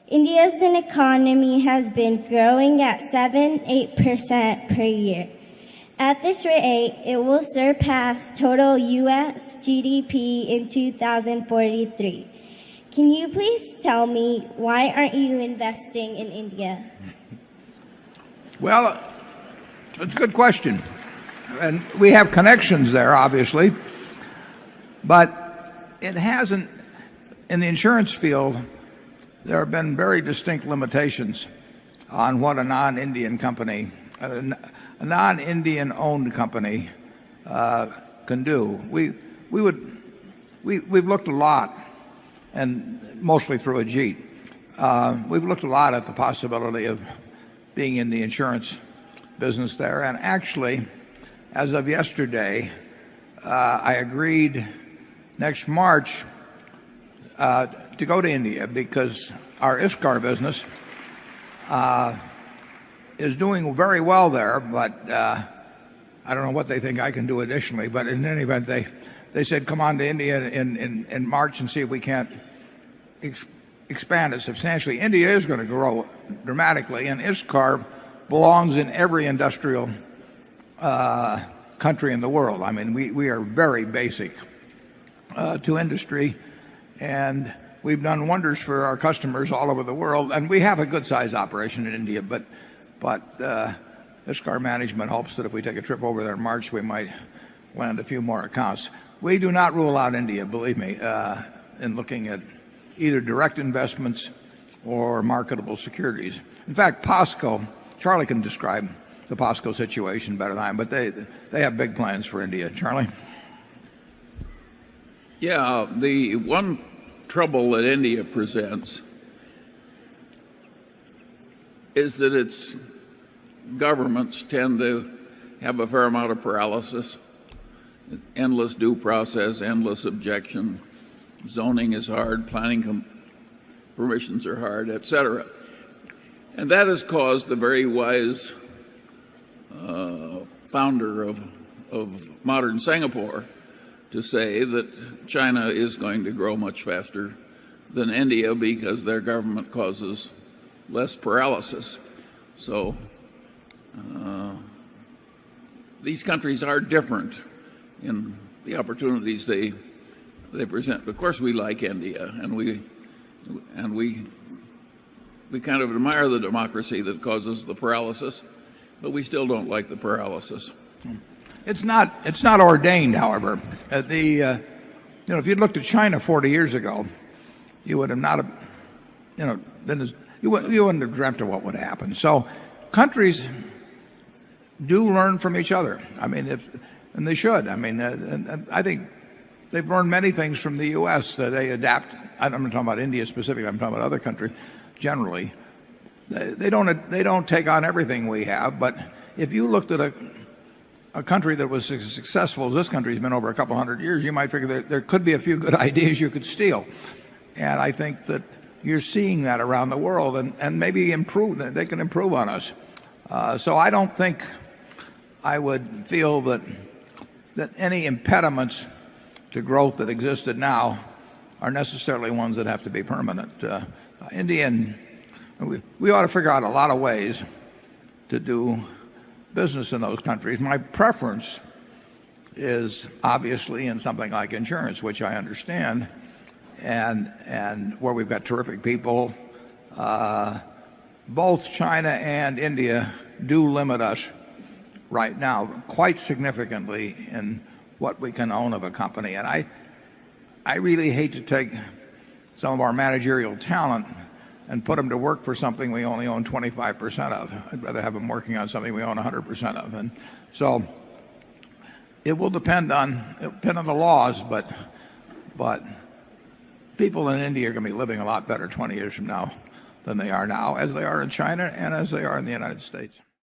India's economy has been growing at 7-8% per year. At this rate, it will surpass total U.S. GDP in 2043. Can you please tell me why aren't you investing in India? Well, it's a good question. And we have connections there, obviously. But it hasn't, in the insurance field, there have been very distinct limitations on what a non-Indian company, a non-Indian owned company can do. We've looked a lot, and mostly through Ajit. We've looked a lot at the possibility of being in the insurance business there. And actually, as of yesterday, I agreed next March to go to India because our ISCAR business is doing very well there, but I don't know what they think I can do additionally. But in any event, they said, come on to India in March and see if we can't expand it substantially. India is going to grow dramatically, and ISCAR belongs in every industrial country in the world. I mean, we are very basic to industry, and we've done wonders for our customers all over the world. And we have a good-sized operation in India, but ISCAR management hopes that if we take a trip over there in March, we might land a few more accounts. We do not rule out India, believe me, in looking at either direct investments or marketable securities. In fact, POSCO, Charlie can describe the POSCO situation better than I, but they have big plans for India. Charlie? Yeah, the one trouble that India presents is that its governments tend to have a fair amount of paralysis, endless due process, endless objection. Zoning is hard, planning permissions are hard, etc. And that has caused the very wise founder of modern Singapore to say that China is going to grow much faster than India because their government causes less paralysis. So these countries are different in the opportunities they present. Of course, we like India, and we kind of admire the democracy that causes the paralysis, but we still don't like the paralysis. It's not ordained, however. If you'd looked at China 40 years ago, you would have not, you wouldn't have dreamt of what would happen. So countries do learn from each other. I mean, and they should. I mean, I think they've learned many things from the U.S. that they adapt. I'm not talking about India specifically. I'm talking about other countries generally. They don't take on everything we have. But if you looked at a country that was as successful as this country has been over a couple hundred years, you might figure that there could be a few good ideas you could steal. And I think that you're seeing that around the world, and maybe they can improve on us. So I don't think I would feel that any impediments to growth that existed now are necessarily ones that have to be permanent. We ought to figure out a lot of ways to do business in those countries. My preference is obviously in something like insurance, which I understand, and where we've got terrific people. Both China and India do limit us right now quite significantly in what we can own of a company. And I really hate to take some of our managerial talent and put them to work for something we only own 25% of. I'd rather have them working on something we own 100% of. And so it will depend on the laws, but people in India are going to be living a lot better 20 years from now than they are now, as they are in China and as they are in the United States.